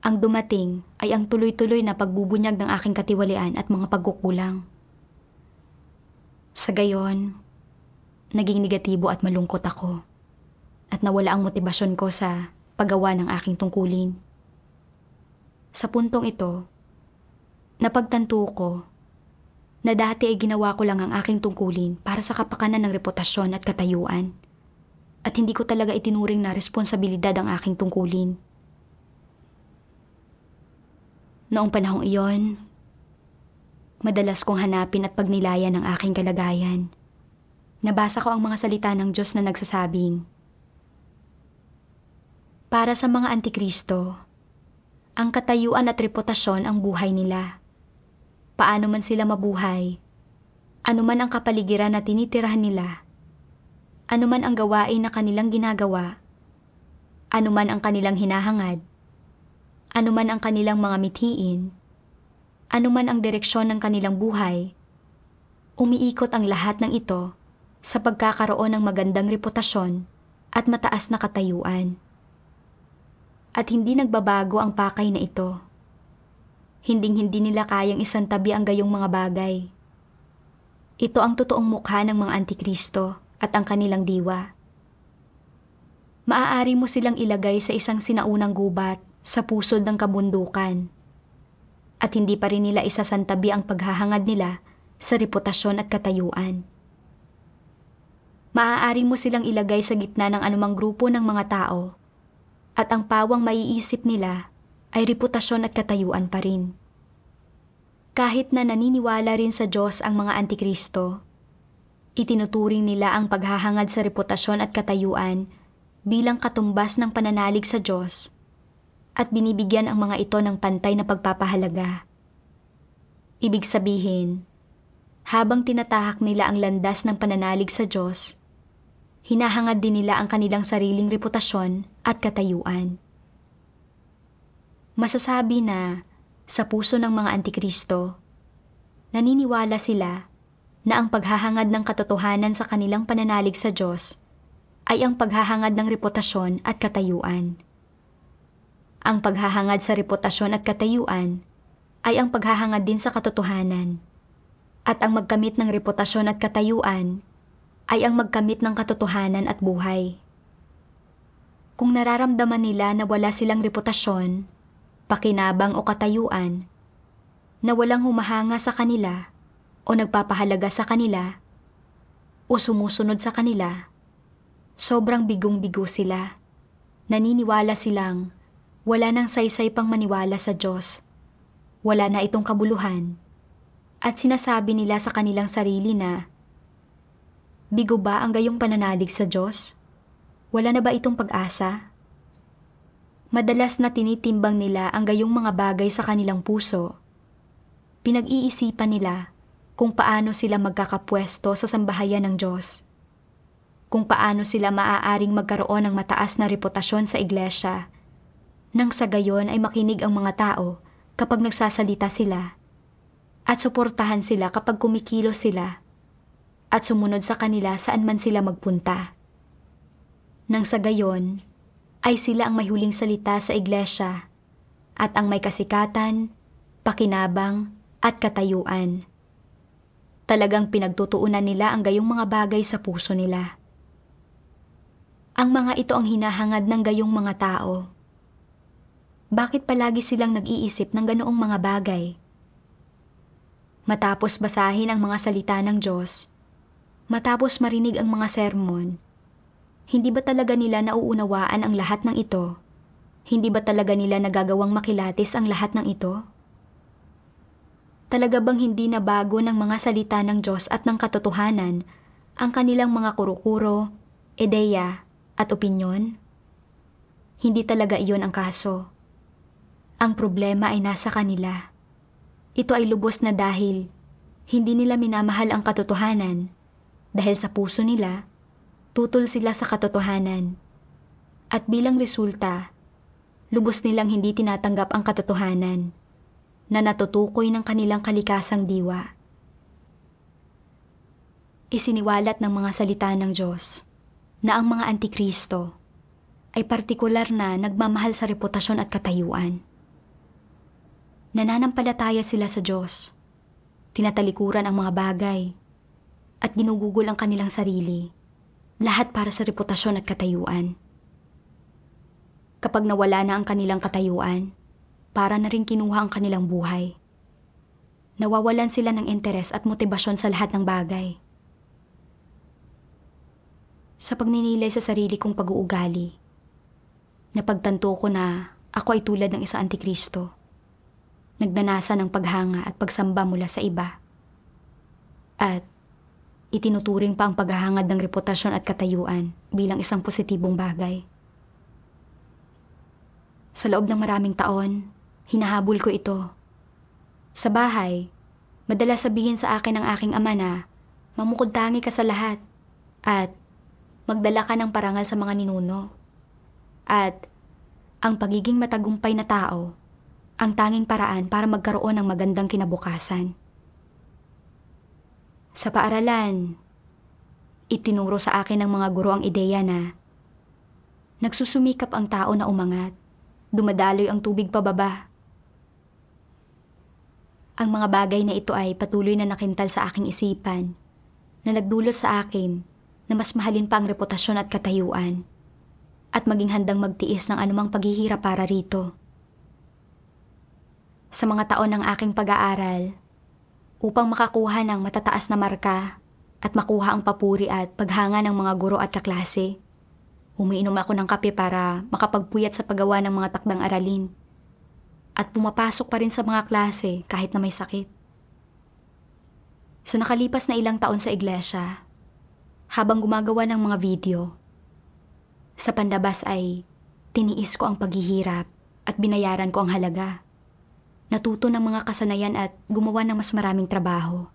A: ang dumating ay ang tuloy-tuloy na pagbubunyag ng aking katiwalian at mga pagkukulang. Sa gayon, naging negatibo at malungkot ako at nawala ang motibasyon ko sa paggawa ng aking tungkulin. Sa puntong ito, napagtanto ko na dati ay ginawa ko lang ang aking tungkulin para sa kapakanan ng reputasyon at katayuan at hindi ko talaga itinuring na responsibilidad ang aking tungkulin. Noong panahong iyon, madalas kong hanapin at pagnilayan ang aking kalagayan. Nabasa ko ang mga salita ng Diyos na nagsasabing, para sa mga antikristo, ang katayuan at reputasyon ang buhay nila. Paano man sila mabuhay, anuman ang kapaligiran na tinitirahan nila, anuman ang gawain na kanilang ginagawa, anuman ang kanilang hinahangad, anuman ang kanilang mga mithiin, anuman ang direksyon ng kanilang buhay, umiikot ang lahat ng ito sa pagkakaroon ng magandang reputasyon at mataas na katayuan. At hindi nagbabago ang pakay na ito. Hinding-hindi nila kayang isantabi ang gayong mga bagay. Ito ang totoong mukha ng mga antikristo at ang kanilang diwa. Maaari mo silang ilagay sa isang sinaunang gubat sa pusod ng kabundukan at hindi pa rin nila isasantabi ang paghahangad nila sa reputasyon at katayuan. Maaari mo silang ilagay sa gitna ng anumang grupo ng mga tao at ang pawang maiisip nila ay reputasyon at katayuan pa rin. Kahit na naniniwala rin sa Diyos ang mga antikristo, itinuturing nila ang paghahangad sa reputasyon at katayuan bilang katumbas ng pananalig sa Diyos at binibigyan ang mga ito ng pantay na pagpapahalaga. Ibig sabihin, habang tinatahak nila ang landas ng pananalig sa Diyos, hinahangad din nila ang kanilang sariling reputasyon at katayuan. Masasabi na sa puso ng mga antikristo, naniniwala sila na ang paghahangad ng katotohanan sa kanilang pananalig sa Diyos ay ang paghahangad ng reputasyon at katayuan. Ang paghahangad sa reputasyon at katayuan ay ang paghahangad din sa katotohanan. At ang magkamit ng reputasyon at katayuan ay ang magkamit ng katotohanan at buhay. Kung nararamdaman nila na wala silang reputasyon, pakinabang o katayuan, na walang humahanga sa kanila o nagpapahalaga sa kanila o sumusunod sa kanila, sobrang bigong-bigo sila. Naniniwala silang wala nang saysay pang maniwala sa Diyos, wala na itong kabuluhan, at sinasabi nila sa kanilang sarili na, bigo ba ang gayong pananalig sa Diyos? Wala na ba itong pag-asa? Madalas na tinitimbang nila ang gayong mga bagay sa kanilang puso. Pinag-iisipan nila kung paano sila magkakapwesto sa sambahayan ng Diyos, kung paano sila maaaring magkaroon ng mataas na reputasyon sa iglesia, nang sa gayon ay makinig ang mga tao kapag nagsasalita sila, at suportahan sila kapag kumikilos sila, at sumunod sa kanila saan man sila magpunta. Nang sa gayon, ay sila ang may huling salita sa iglesia, at ang may kasikatan, pakinabang, at katayuan. Talagang pinagtutuunan nila ang gayong mga bagay sa puso nila. Ang mga ito ang hinahangad ng gayong mga tao. Bakit palagi silang nag-iisip ng ganoong mga bagay? Matapos basahin ang mga salita ng Diyos, matapos marinig ang mga sermon, hindi ba talaga nila nauunawaan ang lahat ng ito? Hindi ba talaga nila nagagawang makilatis ang lahat ng ito? Talaga bang hindi na bago ng mga salita ng Diyos at ng katotohanan ang kanilang mga kuro-kuro, ideya at opinyon? Hindi talaga iyon ang kaso. Ang problema ay nasa kanila. Ito ay lubos na dahil Hindi nila minamahal ang katotohanan dahil sa puso nila, tutol sila sa katotohanan. At bilang resulta, lubos nilang hindi tinatanggap ang katotohanan na natutukoy ng kanilang kalikasang diwa. Isiniwalat ng mga salita ng Diyos na ang mga antikristo ay partikular na nagmamahal sa reputasyon at katayuan. Nananampalataya sila sa Diyos, tinatalikuran ang mga bagay, at ginugugol ang kanilang sarili, lahat para sa reputasyon at katayuan. Kapag nawala na ang kanilang katayuan, para na rin kinuha ang kanilang buhay. Nawawalan sila ng interes at motibasyon sa lahat ng bagay. Sa pagninilay sa sarili kong pag-uugali, napagtanto ko na ako ay tulad ng isang antikristo. Nagdanasa ng paghanga at pagsamba mula sa iba. At itinuturing pa ang paghahangad ng reputasyon at katayuan bilang isang positibong bagay. Sa loob ng maraming taon, hinahabol ko ito. Sa bahay, madalas sabihin sa akin ng aking ama na mamukod-tangi ka sa lahat at magdala ka ng parangal sa mga ninuno. At ang pagiging matagumpay na tao, ang tanging paraan para magkaroon ng magandang kinabukasan. Sa paaralan, itinuro sa akin ng mga guro ang ideya na nagsusumikap ang tao na umangat, dumadaloy ang tubig pababa. Ang mga bagay na ito ay patuloy na nakintal sa aking isipan, na nagdulot sa akin na mas mahalin pa ang reputasyon at katayuan, at maging handang magtiis ng anumang paghihirap para rito. Sa mga taon ng aking pag-aaral, upang makakuha ng matataas na marka at makuha ang papuri at paghanga ng mga guro at kaklase, umiinom ako ng kape para makapagpuyat sa paggawa ng mga takdang aralin at pumapasok pa rin sa mga klase kahit na may sakit. Sa nakalipas na ilang taon sa iglesia, habang gumagawa ng mga video, sa pandabas ay tiniis ko ang paghihirap at binayaran ko ang halaga. Natuto ng mga kasanayan at gumawa ng mas maraming trabaho.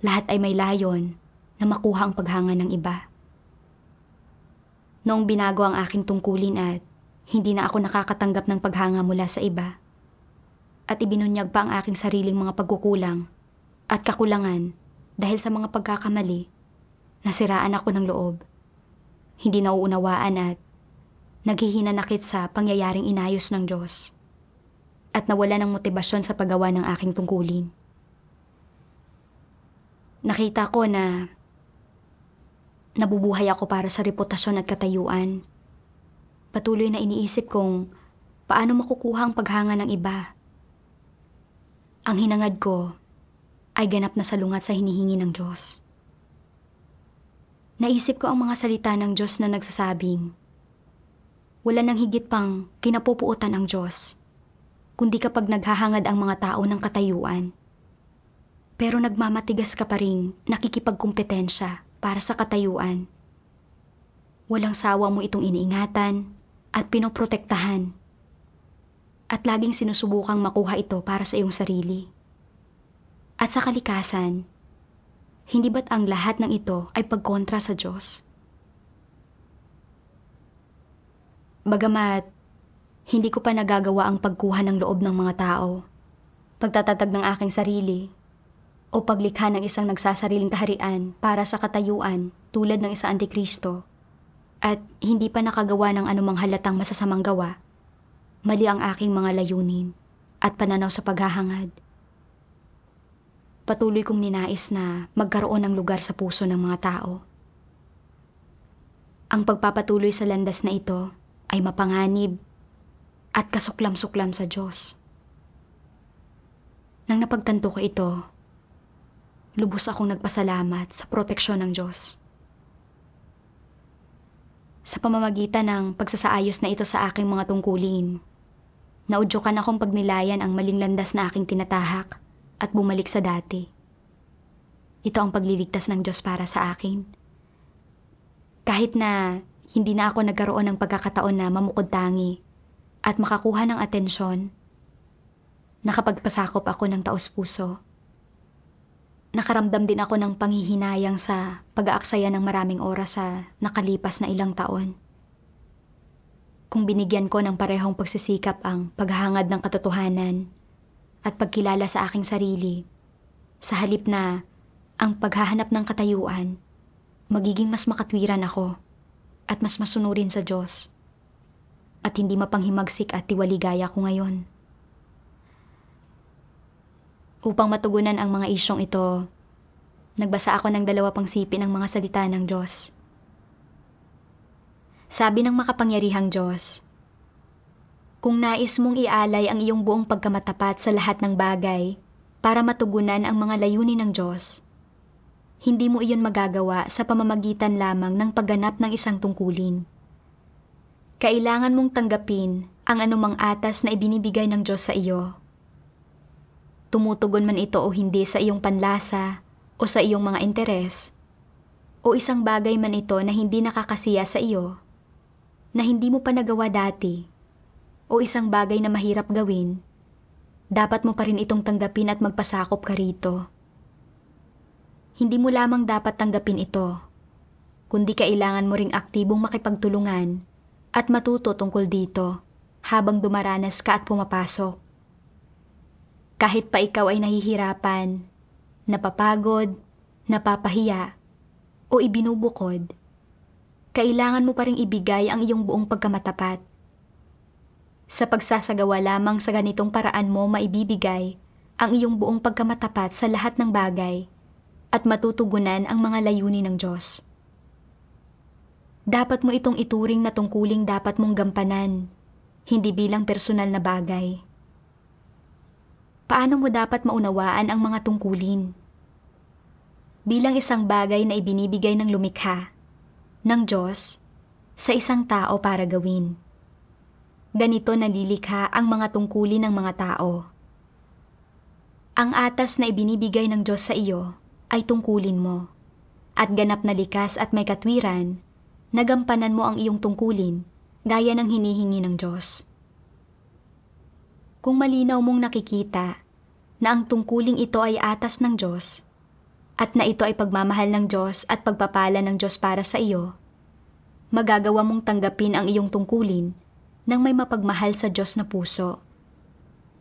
A: Lahat ay may layon na makuha ang paghanga ng iba. Noong binago ang aking tungkulin at hindi na ako nakakatanggap ng paghanga mula sa iba, at ibinunyag pa ang aking sariling mga pagkukulang at kakulangan dahil sa mga pagkakamali, nasiraan ako ng loob. Hindi nauunawaan at naghihinanakit sa pangyayaring inayos ng Diyos. At nawala ng motibasyon sa paggawa ng aking tungkulin. Nakita ko na nabubuhay ako para sa reputasyon at katayuan. Patuloy na iniisip kong paano makukuha ang paghanga ng iba. Ang hinangad ko ay ganap na salungat sa hinihingi ng Diyos. Naisip ko ang mga salita ng Diyos na nagsasabing, wala nang higit pang kinapupuutan ang Diyos, kundi kapag naghahangad ang mga tao ng katayuan. Pero nagmamatigas ka pa ring nakikipagkumpetensya para sa katayuan. Walang sawa mo itong iniingatan at pinoprotektahan. At laging sinusubukang makuha ito para sa iyong sarili. At sa kalikasan, hindi ba't ang lahat ng ito ay pagkontra sa Diyos? Bagamat hindi ko pa nagagawa ang pagkuha ng loob ng mga tao, pagtatatag ng aking sarili, o paglikha ng isang nagsasariling kaharian para sa katayuan tulad ng isang antikristo, at hindi pa nakagawa ng anumang halatang masasamang gawa, mali ang aking mga layunin at pananaw sa paghahangad. Patuloy kong ninais na magkaroon ng lugar sa puso ng mga tao. Ang pagpapatuloy sa landas na ito ay mapanganib at kasuklam-suklam sa Diyos. Nang napagtanto ko ito, lubos akong nagpasalamat sa proteksyon ng Diyos. Sa pamamagitan ng pagsasaayos na ito sa aking mga tungkulin, naudyokan akong pagnilayan ang maling landas na aking tinatahak at bumalik sa dati. Ito ang pagliligtas ng Diyos para sa akin. Kahit na hindi na ako nagkaroon ng pagkakataon na mamukod-tangi at makakuha ng atensyon, nakapagpasakop ako ng taos-puso. Nakaramdam din ako ng panghihinayang sa pag-aaksaya ng maraming oras sa nakalipas na ilang taon. Kung binigyan ko ng parehong pagsisikap ang paghahangad ng katotohanan at pagkilala sa aking sarili, sa halip na ang paghahanap ng katayuan, magiging mas makatwiran ako at mas masunurin sa Diyos at hindi mapanghimagsik at tiwaligaya ko ngayon. Upang matugunan ang mga isyong ito, nagbasa ako ng 2 pang sipi ng mga salita ng Diyos. Sabi ng makapangyarihang Diyos, kung nais mong ialay ang iyong buong pagkamatapat sa lahat ng bagay para matugunan ang mga layunin ng Diyos, hindi mo iyon magagawa sa pamamagitan lamang ng pagganap ng isang tungkulin. Kailangan mong tanggapin ang anumang atas na ibinibigay ng Diyos sa iyo. Tumutugon man ito o hindi sa iyong panlasa o sa iyong mga interes, o isang bagay man ito na hindi nakakasiya sa iyo, na hindi mo pa nagawa dati, o isang bagay na mahirap gawin, dapat mo pa rin itong tanggapin at magpasakop ka rito. Hindi mo lamang dapat tanggapin ito, kundi kailangan mo ring aktibong makipagtulungan at matuto tungkol dito habang dumaranas ka at pumapasok. Kahit pa ikaw ay nahihirapan, napapagod, napapahiya, o ibinubukod, kailangan mo pa ring ibigay ang iyong buong pagkamatapat. Sa pagsasagawa lamang sa ganitong paraan mo maibibigay ang iyong buong pagkamatapat sa lahat ng bagay at matutugunan ang mga layunin ng Diyos. Dapat mo itong ituring na tungkuling dapat mong gampanan, hindi bilang personal na bagay. Paano mo dapat maunawaan ang mga tungkulin? Bilang isang bagay na ibinibigay ng lumikha, ng Diyos, sa isang tao para gawin. Ganito nalilikha ang mga tungkulin ng mga tao. Ang atas na ibinibigay ng Diyos sa iyo ay tungkulin mo, at ganap na likas at may katwiran, nagampanan mo ang iyong tungkulin gaya ng hinihingi ng Diyos. Kung malinaw mong nakikita na ang tungkuling ito ay atas ng Diyos at na ito ay pagmamahal ng Diyos at pagpapala ng Diyos para sa iyo, magagawa mong tanggapin ang iyong tungkulin ng may mapagmahal sa Diyos na puso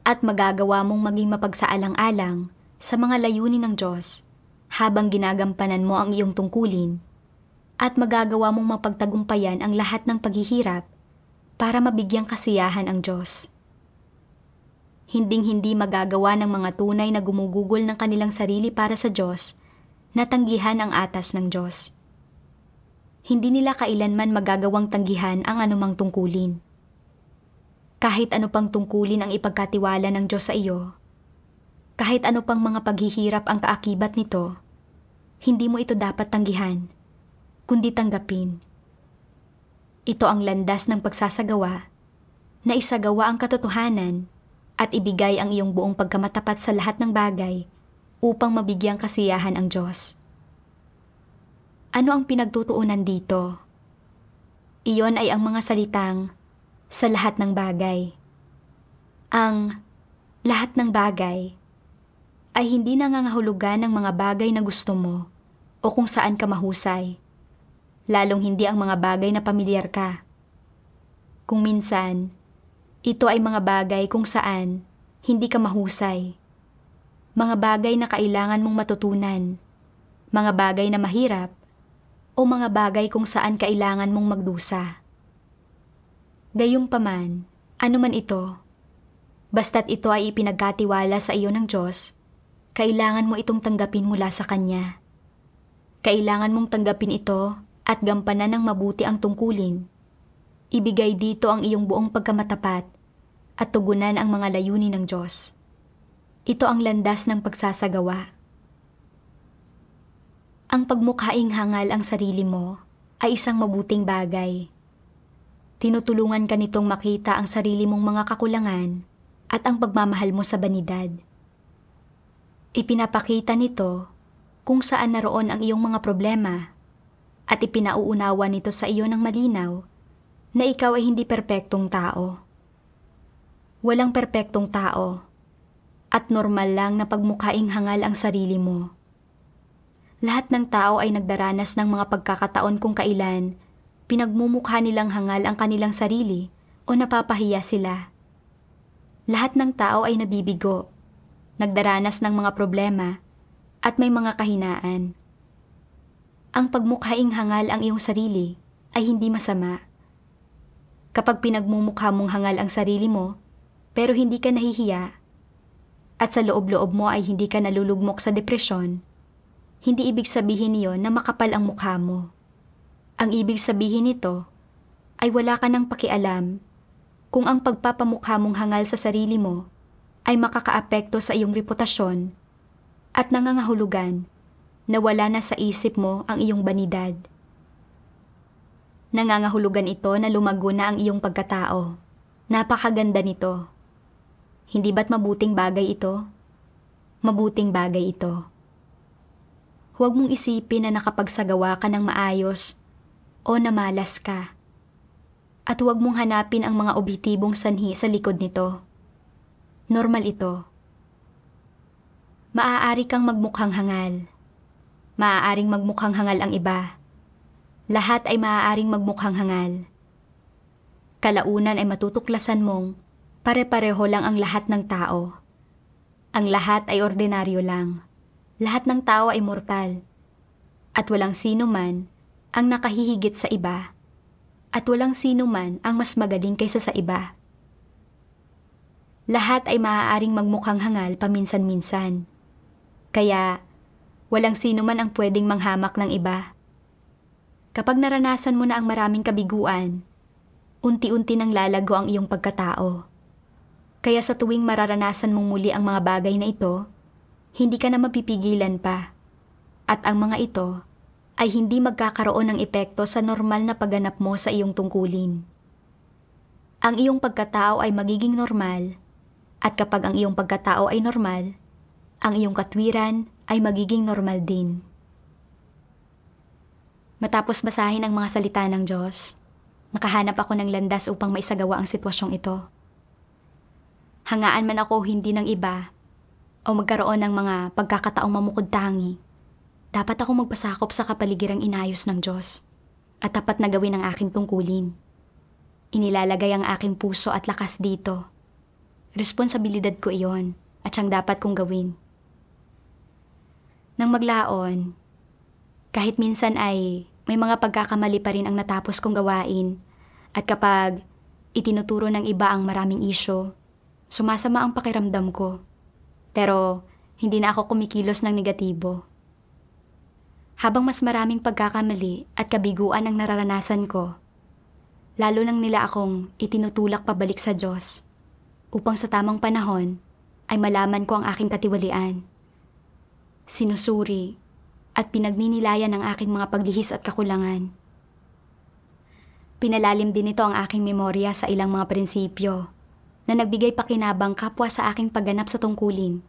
A: at magagawa mong maging mapagsaalang-alang sa mga layunin ng Diyos habang ginagampanan mo ang iyong tungkulin at magagawa mong mapagtagumpayan ang lahat ng paghihirap para mabigyang kasiyahan ang Diyos. Hinding-hindi magagawa ng mga tunay na gumugugol ng kanilang sarili para sa Diyos na tanggihan ang atas ng Diyos. Hindi nila kailanman magagawang tanggihan ang anumang tungkulin. Kahit ano pang tungkulin ang ipagkatiwala ng Diyos sa iyo, kahit ano pang mga paghihirap ang kaakibat nito, hindi mo ito dapat tanggihan, kundi tanggapin. Ito ang landas ng pagsasagawa na isagawa ang katotohanan at ibigay ang iyong buong pagkamatapat sa lahat ng bagay upang mabigyang kasiyahan ang Diyos. Ano ang pinagtutuunan dito? Iyon ay ang mga salitang sa lahat ng bagay. Ang lahat ng bagay ay hindi nangangahulugan ng mga bagay na gusto mo o kung saan ka mahusay, lalong hindi ang mga bagay na pamilyar ka. Kung minsan, ito ay mga bagay kung saan hindi ka mahusay. Mga bagay na kailangan mong matutunan. Mga bagay na mahirap o mga bagay kung saan kailangan mong magdusa. Gayunpaman, ano man ito, basta't ito ay ipinagkatiwala sa iyo ng Diyos, kailangan mo itong tanggapin mula sa Kanya. Kailangan mong tanggapin ito at gampanan ng mabuti ang tungkulin. Ibigay dito ang iyong buong pagkamatapat at tugunan ang mga layunin ng Diyos. Ito ang landas ng pagsasagawa. Ang pagmukhaing hangal ang sarili mo ay isang mabuting bagay. Tinutulungan ka nitong makita ang sarili mong mga kakulangan at ang pagmamahal mo sa banidad. Ipinapakita nito kung saan naroon ang iyong mga problema at ipinauunawa nito sa iyo ng malinaw na ikaw ay hindi perpektong tao. Walang perpektong tao at normal lang na pagmukhaing hangal ang sarili mo. Lahat ng tao ay nagdaranas ng mga pagkakataon kung kailan pinagmumukha nilang hangal ang kanilang sarili o napapahiya sila. Lahat ng tao ay nabibigo, nagdaranas ng mga problema, at may mga kahinaan. Ang pagmukhaing hangal ang iyong sarili ay hindi masama. Kapag pinagmumukha mong hangal ang sarili mo, pero hindi ka nahihiya, at sa loob-loob mo ay hindi ka nalulugmok sa depresyon, hindi ibig sabihin niyon na makapal ang mukha mo. Ang ibig sabihin nito ay wala ka nang pakialam kung ang pagpapamukha mong hangal sa sarili mo ay makakaapekto sa iyong reputasyon at nangangahulugan na wala na sa isip mo ang iyong banidad. Nangangahulugan ito na lumago na ang iyong pagkatao. Napakaganda nito. Hindi ba't mabuting bagay ito? Mabuting bagay ito. Huwag mong isipin na nakapagsagawa ka ng maayos o namalas ka. At huwag mong hanapin ang mga objektibong sanhi sa likod nito. Normal ito. Maaari kang magmukhang hangal. Maaaring magmukhang hangal ang iba. Lahat ay maaaring magmukhang hangal. Kalaunan ay matutuklasan mong pare-pareho lang ang lahat ng tao. Ang lahat ay ordinaryo lang. Lahat ng tao ay mortal. At walang sino man ang nakahihigit sa iba. At walang sino man ang mas magaling kaysa sa iba. Lahat ay maaaring magmukhang hangal paminsan-minsan. Kaya, walang sino man ang pwedeng manghamak ng iba. Kapag naranasan mo na ang maraming kabiguan, unti-unti nang lalago ang iyong pagkatao. Kaya sa tuwing mararanasan mong muli ang mga bagay na ito, hindi ka na mapipigilan pa. At ang mga ito ay hindi magkakaroon ng epekto sa normal na pagganap mo sa iyong tungkulin. Ang iyong pagkatao ay magiging normal, at kapag ang iyong pagkatao ay normal, ang iyong katwiran ay magiging normal din. Matapos basahin ang mga salita ng Diyos, nakahanap ako ng landas upang maisagawa ang sitwasyong ito. Hangaan man ako hindi ng iba o magkaroon ng mga pagkakataong mamukod-tangi, dapat ako magpasakop sa kapaligirang inayos ng Diyos at tapat na gawin ang aking tungkulin. Inilalagay ang aking puso at lakas dito. Responsibilidad ko iyon at siyang dapat kong gawin. Nang maglaon, kahit minsan ay may mga pagkakamali pa rin ang natapos kong gawain at kapag itinuturo ng iba ang maraming isyo, sumasama ang pakiramdam ko. Pero hindi na ako kumikilos ng negatibo. Habang mas maraming pagkakamali at kabiguan ang nararanasan ko, lalo nang nila akong itinutulak pabalik sa Diyos upang sa tamang panahon ay malaman ko ang aking katiwalian. Sinusuri at pinagninilayan ang aking mga paglihis at kakulangan. Pinalalim din ito ang aking memorya sa ilang mga prinsipyo na nagbigay pakinabang kapwa sa aking pagganap sa tungkulin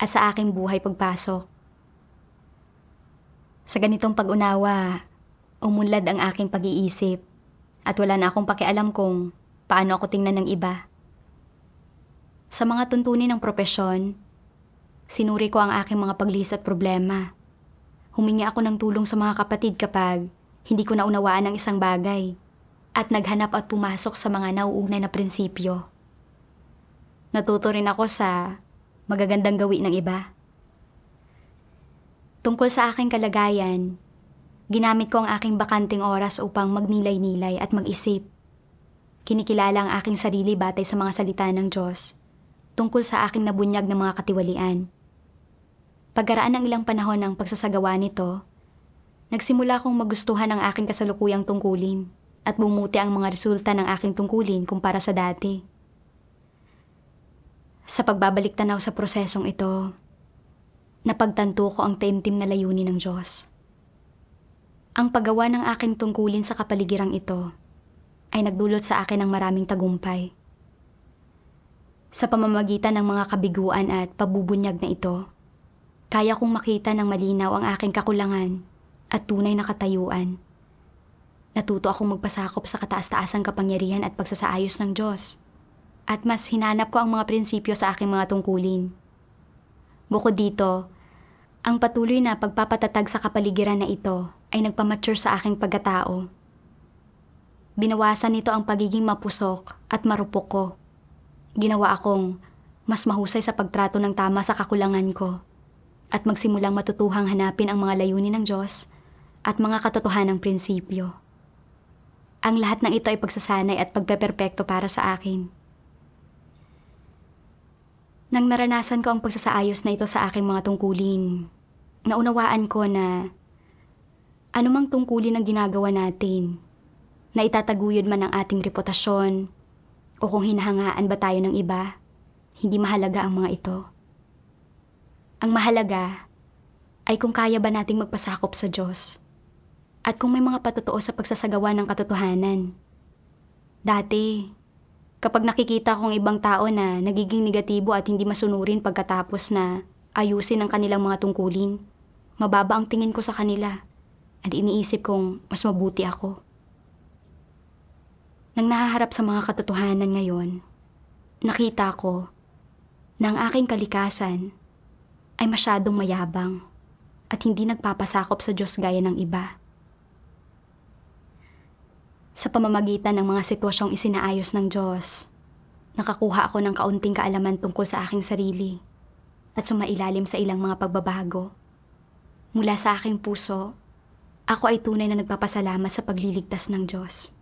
A: at sa aking buhay pagpasok. Sa ganitong pag-unawa, umunlad ang aking pag-iisip at wala na akong pakialam kung paano ako tingnan ng iba. Sa mga tuntunin ng propesyon, sinuri ko ang aking mga paglihis at problema. Humingi ako ng tulong sa mga kapatid kapag hindi ko naunawaan ang isang bagay at naghanap at pumasok sa mga nauugnay na prinsipyo. Natuto rin ako sa magagandang gawi ng iba. Tungkol sa aking kalagayan, ginamit ko ang aking bakanting oras upang magnilay-nilay at mag-isip. Kinikilala ang aking sarili batay sa mga salita ng Diyos tungkol sa aking nabunyag ng mga katiwalian. Pagkaraan ng ilang panahon ng pagsasagawa nito, nagsimula akong magustuhan ang aking kasalukuyang tungkulin at bumuti ang mga resulta ng aking tungkulin kumpara sa dati. Sa pagbabalik tanaw sa prosesong ito, napagtanto ko ang taimtim na layunin ng Diyos. Ang paggawa ng aking tungkulin sa kapaligirang ito ay nagdulot sa akin ng maraming tagumpay. Sa pamamagitan ng mga kabiguan at pabubunyag na ito, kaya kong makita ng malinaw ang aking kakulangan at tunay na katayuan. Natuto akong magpasakop sa kataas-taasang kapangyarihan at pagsasaayos ng Diyos. At mas hinanap ko ang mga prinsipyo sa aking mga tungkulin. Bukod dito, Ang patuloy na pagpapatatag sa kapaligiran na ito ay nagpamature sa aking pagkatao. Binawasan nito ang pagiging mapusok at marupok ko. Ginawa akong mas mahusay sa pagtrato ng tama sa kakulangan ko at magsimulang matutuhang hanapin ang mga layunin ng Diyos at mga katotohanang prinsipyo. Ang lahat ng ito ay pagsasanay at pagpeperpekto para sa akin. Nang naranasan ko ang pagsasaayos na ito sa aking mga tungkulin, naunawaan ko na anumang tungkulin ang ginagawa natin, na itataguyod man ang ating reputasyon o kung hinahangaan ba tayo ng iba, hindi mahalaga ang mga ito. Ang mahalaga ay kung kaya ba nating magpasakop sa Diyos at kung may mga patotoo sa pagsasagawa ng katotohanan. Dati, kapag nakikita kong ibang tao na nagiging negatibo at hindi masunurin pagkatapos na ayusin ang kanilang mga tungkulin, mababa ang tingin ko sa kanila at iniisip kong mas mabuti ako. Nang nahaharap sa mga katotohanan ngayon, nakita ko na ang aking kalikasan ay masyadong mayabang at hindi nagpapasakop sa Diyos gaya ng iba. Sa pamamagitan ng mga sitwasyong isinaayos ng Diyos, nakakuha ako ng kaunting kaalaman tungkol sa aking sarili at sumailalim sa ilang mga pagbabago. Mula sa aking puso, ako ay tunay na nagpapasalamat sa pagliligtas ng Diyos.